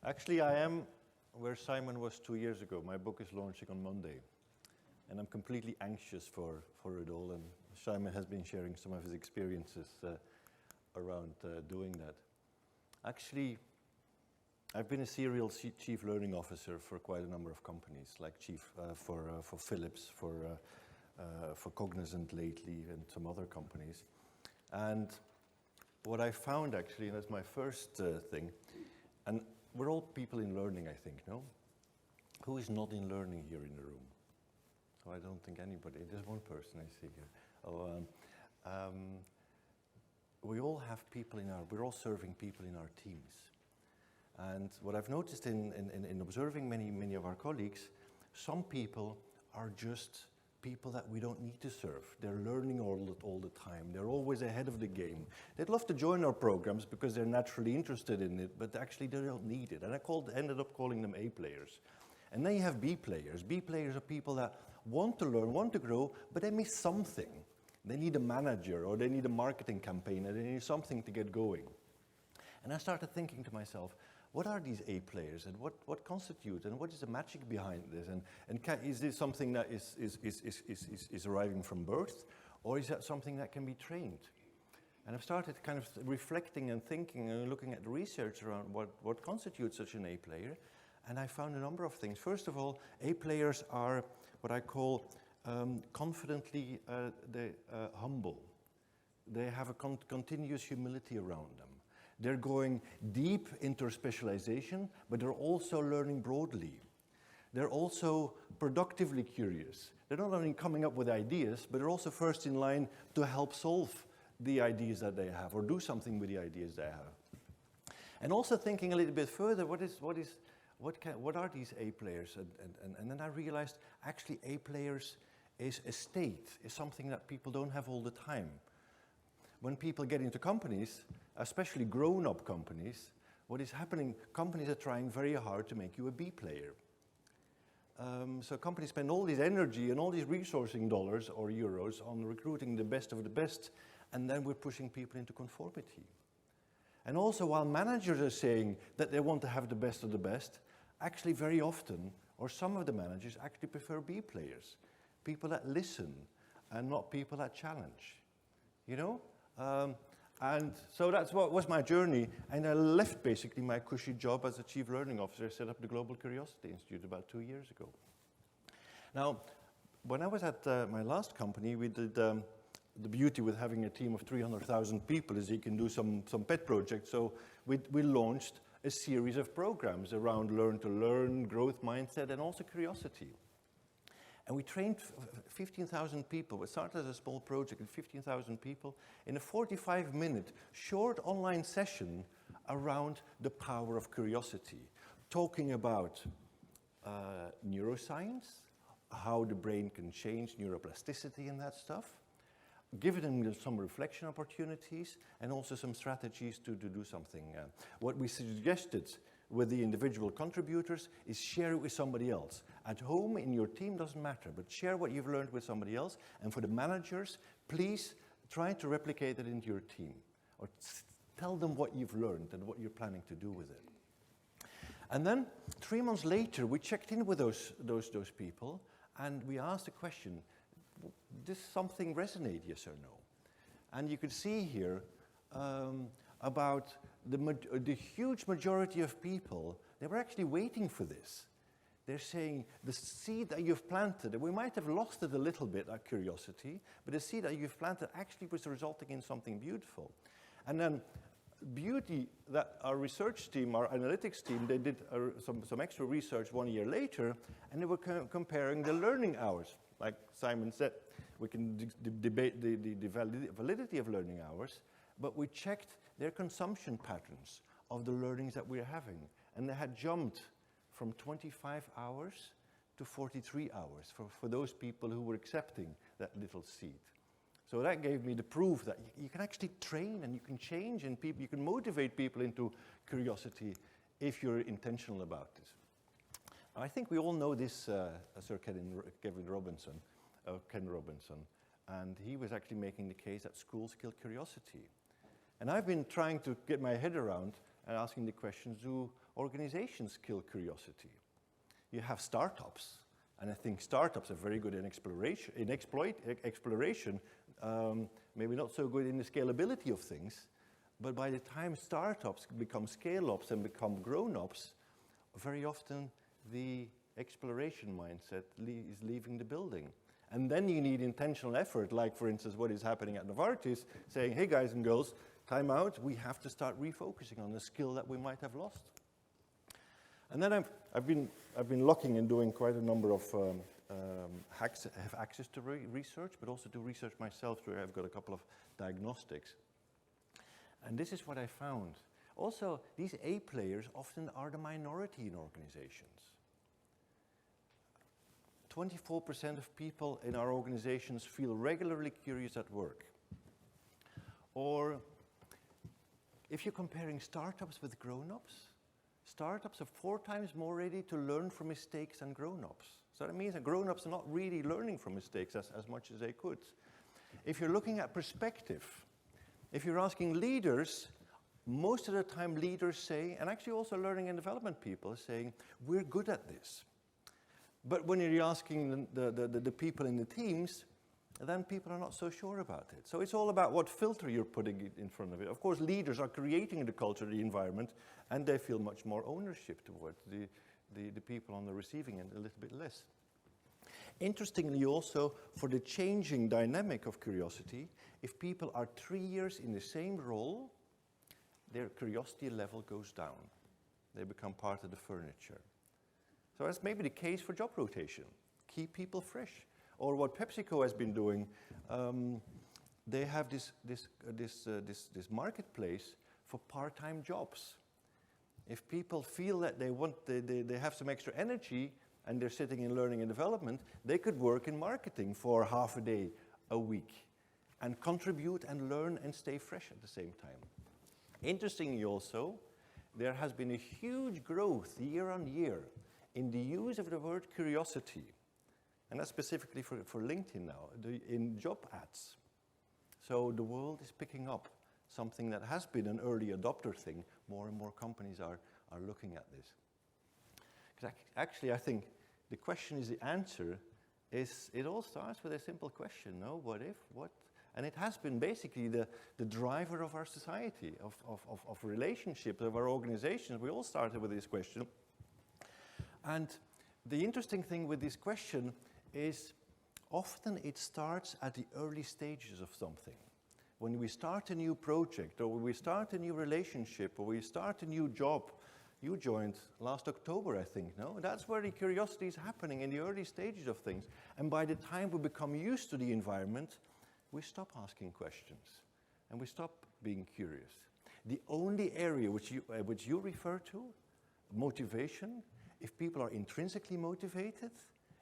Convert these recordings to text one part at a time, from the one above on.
Actually, I am where Simon was 2 years ago. My book is launching on Monday. And I'm completely anxious for it all. And Simon has been sharing some of his experiences around doing that. Actually, I've been a serial chief learning officer for quite a number of companies, like chief for Philips, for Cognizant lately, and some other companies. And what I found actually, and that's my first thing, and we're all people in learning, I think, no? Who is not in learning here in the room? So I don't think anybody. There's one person I see here. We all have people we're all serving people in our teams. And what I've noticed in observing many of our colleagues, some people are just people that we don't need to serve. They're learning all the time. They're always ahead of the game. They'd love to join our programs because they're naturally interested in it, but actually they don't need it. And I ended up calling them A players. And then you have B players. B players are people that want to learn, want to grow, but they miss something. They need a manager, or they need a marketing campaign, or they need something to get going. And I started thinking to myself, what are these A players, and what constitutes, and what is the magic behind this? And is this something that is arriving from birth, or is that something that can be trained? And I've started kind of reflecting and thinking and looking at the research around what constitutes such an A player. And I found a number of things. First of all, A players are what I call confidently humble. They have a continuous humility around them. They're going deep into specialization, but they're also learning broadly. They're also productively curious. They're not only coming up with ideas, but they're also first in line to help solve the ideas that they have, or do something with the ideas they have. And also thinking a little bit further, what are these A players? And then I realized actually A players is a state, is something that people don't have all the time. When people get into companies, especially grown-up companies, what is happening, companies are trying very hard to make you a B player. So companies spend all this energy and all these resourcing dollars or euros on recruiting the best of the best, and then we're pushing people into conformity. And also, while managers are saying that they want to have the best of the best, actually very often, or some of the managers actually prefer B players. People that listen, and not people that challenge. You know? And so that's what was my journey. And I left basically my cushy job as a chief learning officer, set up the Global Curiosity Institute about 2 years ago. Now, when I was at my last company, we did the beauty with having a team of 300,000 people is you can do some pet projects. So we launched a series of programs around learn to learn, growth mindset, and also curiosity. And we trained 15,000 people. We started as a small project with 15,000 people in a 45-minute short online session around the power of curiosity, talking about neuroscience, how the brain can change neuroplasticity and that stuff, giving them some reflection opportunities and also some strategies to do something. What we suggested with the individual contributors is share it with somebody else. At home, in your team, doesn't matter, but share what you've learned with somebody else. And for the managers, please try to replicate it into your team. Or tell them what you've learned and what you're planning to do with it. And then, 3 months later, we checked in with those people, and we asked the question, does something resonate, yes or no? And you could see here about the huge majority of people, they were actually waiting for this. They're saying the seed that you've planted, and we might have lost it a little bit, that curiosity, but the seed that you've planted actually was resulting in something beautiful. And then beauty that our research team, our analytics team, they did some extra research 1 year later, and they were comparing the learning hours. Like Simon said, we can debate the validity of learning hours, but we checked their consumption patterns of the learnings that we're having. And they had jumped from 25 hours to 43 hours for those people who were accepting that little seed. So that gave me the proof that you can actually train and you can change, and you can motivate people into curiosity if you're intentional about this. I think we all know this Sir Ken Robinson, and he was actually making the case that schools kill curiosity. And I've been trying to get my head around and asking the questions, organizations kill curiosity. You have startups, and I think startups are very good in exploration, maybe not so good in the scalability of things, but by the time startups become scale-ups and become grown-ups, very often the exploration mindset is leaving the building. And then you need intentional effort, like for instance what is happening at Novartis, saying, hey guys and girls, time out, we have to start refocusing on the skill that we might have lost. And then I've been looking and doing quite a number of hacks, have access to research, but also do research myself, where I've got a couple of diagnostics. And this is what I found. Also, these A players often are the minority in organizations. 24% of people in our organizations feel regularly curious at work. Or if you're comparing startups with grown-ups, startups are 4 times more ready to learn from mistakes than grown-ups. So that means that grown-ups are not really learning from mistakes as much as they could. If you're looking at perspective, if you're asking leaders, most of the time leaders say, and actually also learning and development people are saying, we're good at this. But when you're asking the people in the teams, then people are not so sure about it. So it's all about what filter you're putting in front of it. Of course, leaders are creating the culture, the environment, and they feel much more ownership towards the people on the receiving end, a little bit less. Interestingly also, for the changing dynamic of curiosity, if people are 3 years in the same role, their curiosity level goes down. They become part of the furniture. So that's maybe the case for job rotation. Keep people fresh. Or what PepsiCo has been doing, they have this marketplace for part-time jobs. If people feel that they have some extra energy and they're sitting in learning and development, they could work in marketing for half a day a week and contribute and learn and stay fresh at the same time. Interestingly also, there has been a huge growth year on year in the use of the word curiosity, and that's specifically for LinkedIn now, in job ads. So the world is picking up something that has been an early adopter thing. More and more companies are looking at this. Because actually, I think the question is the answer is, it all starts with a simple question, no? What if, what? And it has been basically the driver of our society, of relationships, of our organizations. We all started with this question. And the interesting thing with this question is often it starts at the early stages of something. When we start a new project, or when we start a new relationship, or we start a new job. You joined last October, I think, no? That's where the curiosity is happening, in the early stages of things. And by the time we become used to the environment, we stop asking questions, and we stop being curious. The only area which you refer to, motivation, if people are intrinsically motivated,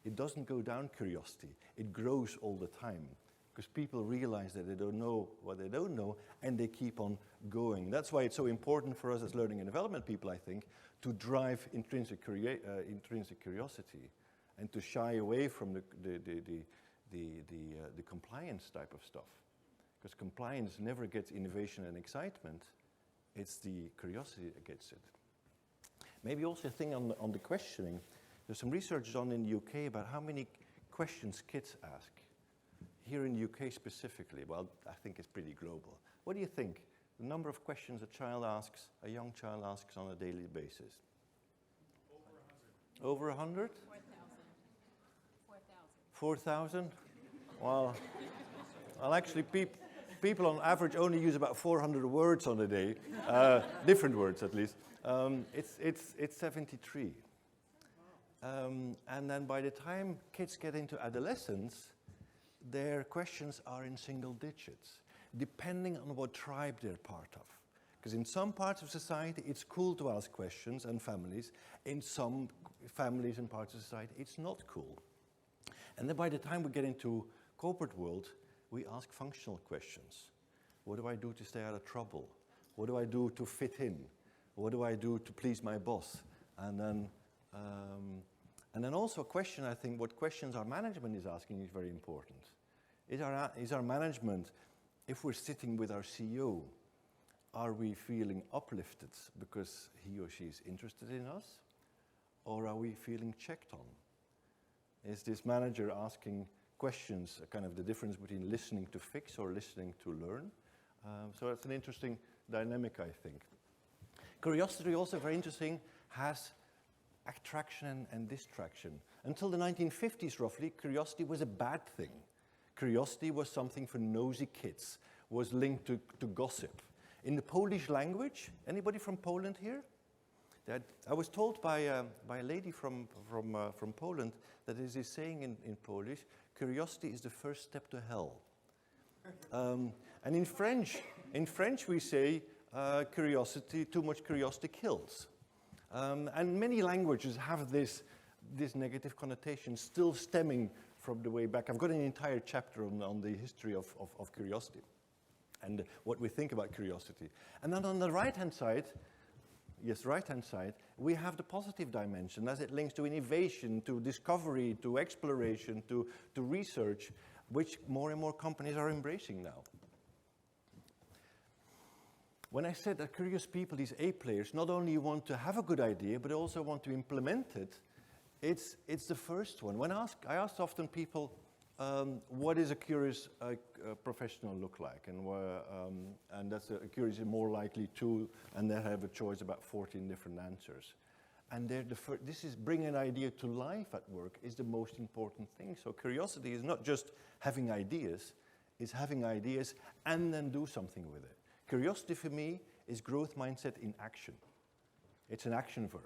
it doesn't go down curiosity. It grows all the time, because people realize that they don't know what they don't know, and they keep on going. That's why it's so important for us as learning and development people, I think, to drive intrinsic curiosity, and to shy away from the compliance type of stuff. Because compliance never gets innovation and excitement. It's the curiosity that gets it. Maybe also a thing on the questioning. There's some research done in the UK about how many questions kids ask. Here in the UK specifically, well, I think it's pretty global. What do you think? The number of questions a young child asks on a daily basis? Over 100. Over 100? 4,000? Well, actually, people on average only use about 400 words on a day, different words at least. It's 73. And then by the time kids get into adolescence, their questions are in single digits, depending on what tribe they're part of. Because in some parts of society, it's cool to ask questions, and families. In some families and parts of society, it's not cool. And then by the time we get into corporate world, we ask functional questions. What do I do to stay out of trouble? What do I do to fit in? What do I do to please my boss? And then also a question, I think, what questions our management is asking is very important. Is our management, if we're sitting with our CEO, Are we feeling uplifted because he or she is interested in us? Or are we feeling checked on? Is this manager asking questions, kind of the difference between listening to fix or listening to learn? So it's an interesting dynamic, I think. Curiosity, also very interesting, has attraction and distraction. Until the 1950s, roughly, curiosity was a bad thing. Curiosity was something for nosy kids, was linked to gossip. In the Polish language, anybody from Poland here? I was told by a lady from Poland that there is this saying in Polish, curiosity is the first step to hell. And in French we say too much curiosity kills. And many languages have this negative connotation still stemming from the way back. I've got an entire chapter on the history of curiosity and what we think about curiosity. And then on the right-hand side, we have the positive dimension as it links to innovation, to discovery, to exploration, to research, which more and more companies are embracing now. When I said that curious people, these A players, not only want to have a good idea, but also want to implement it, it's the first one. I asked often people, what does a curious professional look like? And that's a curious is more likely to, and they have a choice about 14 different answers. And this is bringing an idea to life at work is the most important thing. So curiosity is not just having ideas, it's having ideas and then do something with it. Curiosity for me is growth mindset in action. It's an action verb.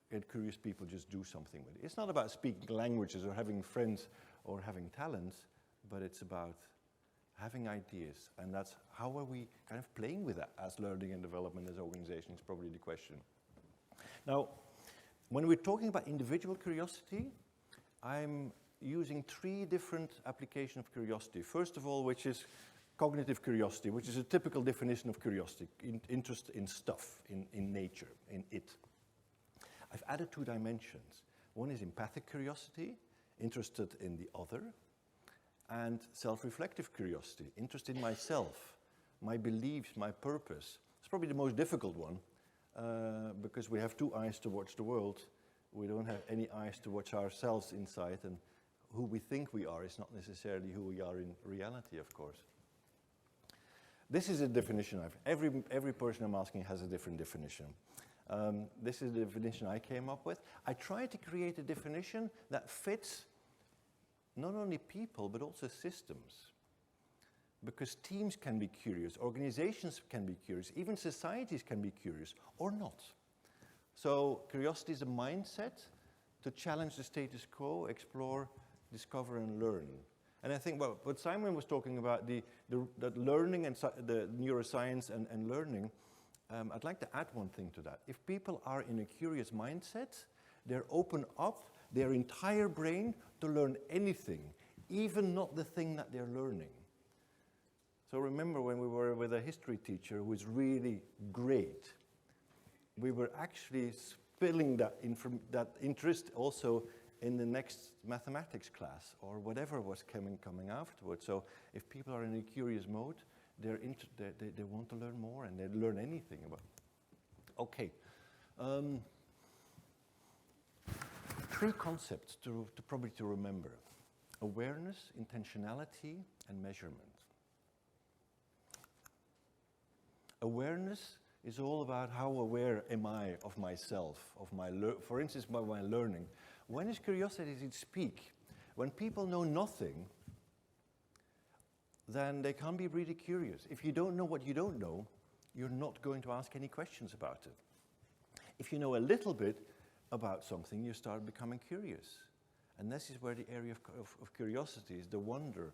And curious people just do something with it. It's not about speaking languages or having friends or having talents, but it's about having ideas. And that's how are we kind of playing with that as learning and development as organizations, probably the question. Now, when we're talking about individual curiosity, I'm using 3 different applications of curiosity. First of all, which is cognitive curiosity, which is a typical definition of curiosity, interest in stuff, in nature, in it. I've added 2 dimensions. One is empathic curiosity, interested in the other, and self-reflective curiosity, interest in myself, my beliefs, my purpose. It's probably the most difficult one, because we have 2 eyes to watch the world. We don't have any eyes to watch ourselves inside, and who we think we are is not necessarily who we are in reality, of course. This is a definition every person I'm asking has a different definition. This is the definition I came up with. I tried to create a definition that fits not only people, but also systems. Because teams can be curious, organizations can be curious, even societies can be curious, or not. So curiosity is a mindset to challenge the status quo, explore, discover, and learn. And I think what Simon was talking about, that learning and the neuroscience and learning, I'd like to add one thing to that. If people are in a curious mindset, they're open up their entire brain to learn anything, even not the thing that they're learning. So remember when we were with a history teacher who was really great, we were actually spilling that interest also in the next mathematics class or whatever was coming afterwards. So if people are in a curious mode, they want to learn more and they learn anything about it. Okay. 3 concepts to probably remember. Awareness, intentionality, and measurement. Awareness is all about how aware am I of myself, of for instance, by my learning. When is curiosity at its peak? When people know nothing, then they can't be really curious. If you don't know what you don't know, you're not going to ask any questions about it. If you know a little bit about something, you start becoming curious. And this is where the area of curiosity is, the wonder.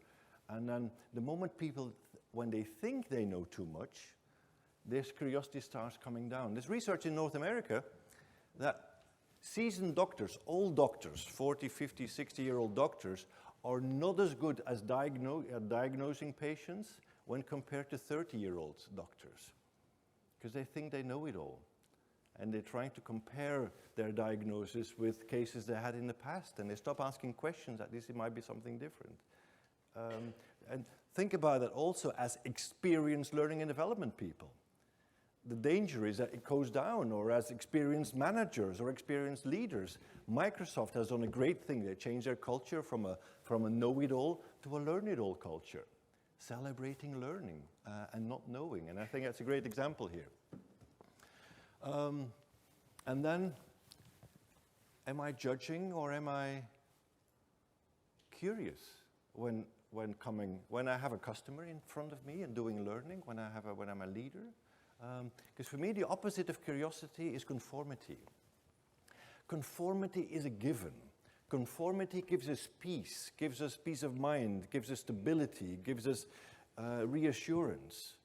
And then the moment people, when they think they know too much, this curiosity starts coming down. There's research in North America that seasoned doctors, old doctors, 40, 50, 60-year-old doctors, are not as good as diagnosing patients when compared to 30-year-old doctors, because they think they know it all. And they're trying to compare their diagnosis with cases they had in the past, and they stop asking questions that this might be something different. And think about it also as experienced learning and development people. the danger is that it goes down, or as experienced managers or experienced leaders. Microsoft has done a great thing. They changed their culture from a know-it-all to a learn-it-all culture, celebrating learning and not knowing. And I think that's a great example here. And then, am I judging or am I curious when I have a customer in front of me and doing learning, when I'm a leader? Because for me, the opposite of curiosity is conformity. Conformity is a given. Conformity gives us peace of mind, gives us stability, gives us reassurance.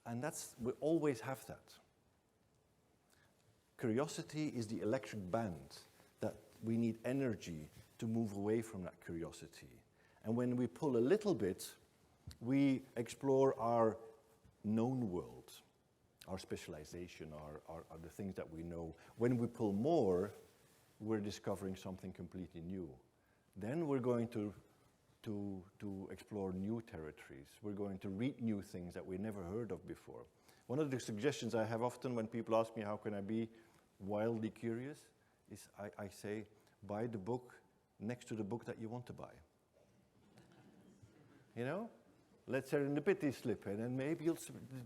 And we always have that. Curiosity is the electric band that we need energy to move away from that curiosity. And when we pull a little bit, we explore our known world, our specialization, our the things that we know. When we pull more, we're discovering something completely new. Then we're going to explore new territories. We're going to read new things that we never heard of before. One of the suggestions I have often when people ask me how can I be wildly curious is I say, buy the book next to the book that you want to buy. You know? Let serendipity slip in and maybe you'll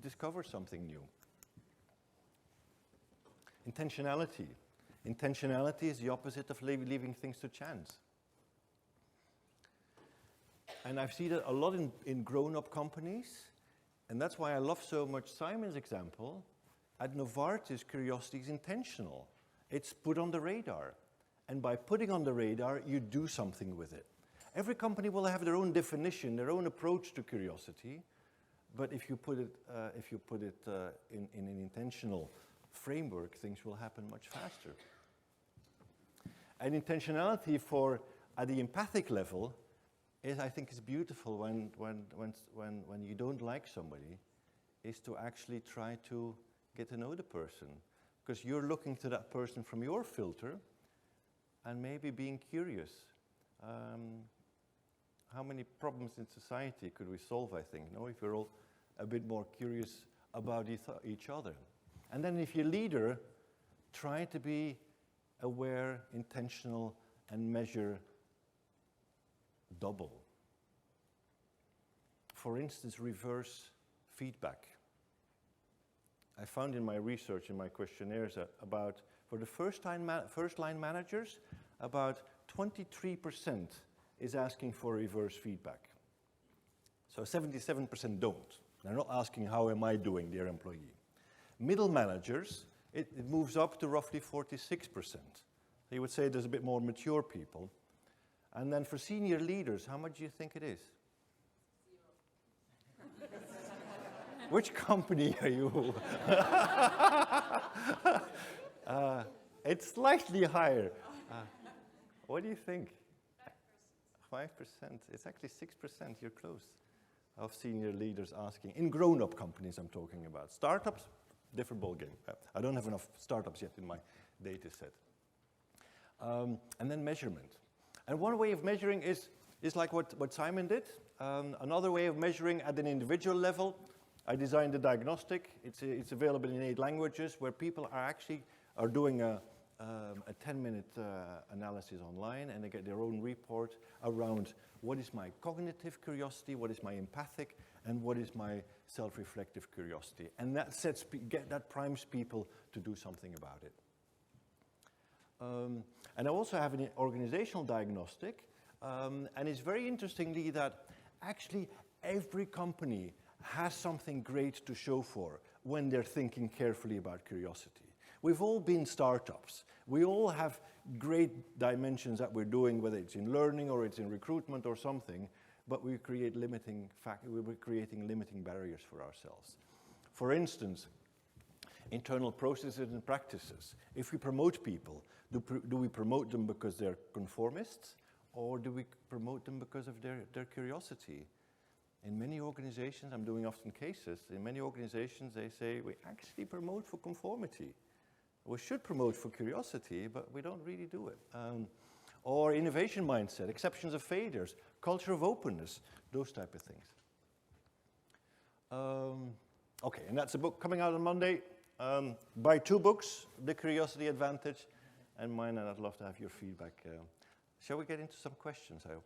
discover something new. Intentionality. Intentionality is the opposite of leaving things to chance. And I've seen it a lot in grown-up companies, and that's why I love so much Simon's example. At Novartis, curiosity is intentional. It's put on the radar. And by putting on the radar, you do something with it. Every company will have their own definition, their own approach to curiosity, but if you put it in an intentional framework, things will happen much faster. And intentionality at the empathic level I think is beautiful when you don't like somebody, is to actually try to get to know the person, because you're looking to that person from your filter, and maybe being curious. How many problems in society could we solve, I think, no? If we're all a bit more curious about each other. And then if you're a leader, try to be aware, intentional, and measure double. For instance, reverse feedback. I found in my research, in my questionnaires, that for the first-line managers, about 23% is asking for reverse feedback. So 77% don't. They're not asking, how am I doing, their employee. Middle managers, it moves up to roughly 46%. So you would say there's a bit more mature people. And then for senior leaders, how much do you think it is? 0. Which company are you? It's slightly higher. What do you think? 5%. It's actually 6%. You're close. Of senior leaders asking. In grown-up companies I'm talking about. Startups, different ballgame. I don't have enough startups yet in my data set. And then measurement. And one way of measuring is like what Simon did. Another way of measuring at an individual level, I designed a diagnostic. It's available in 8 languages, where people are doing a 10-minute analysis online, and they get their own report around what is my cognitive curiosity, what is my empathic, and what is my self-reflective curiosity. And that primes people to do something about it. And I also have an organizational diagnostic, and it's very interestingly that actually every company has something great to show for when they're thinking carefully about curiosity. We've all been startups. We all have great dimensions that we're doing, whether it's in learning or it's in recruitment or something, but we're creating limiting barriers for ourselves. For instance, internal processes and practices. If we promote people, do we promote them because they're conformists, or do we promote them because of their curiosity? In many organizations, I'm doing often cases, in many organizations they say we actually promote for conformity. We should promote for curiosity, but we don't really do it. Or innovation mindset, exceptions of failures, culture of openness, those type of things. Okay, and that's a book coming out on Monday. Buy 2 books, The Curiosity Advantage and mine, and I'd love to have your feedback. Shall we get into some questions, I hope?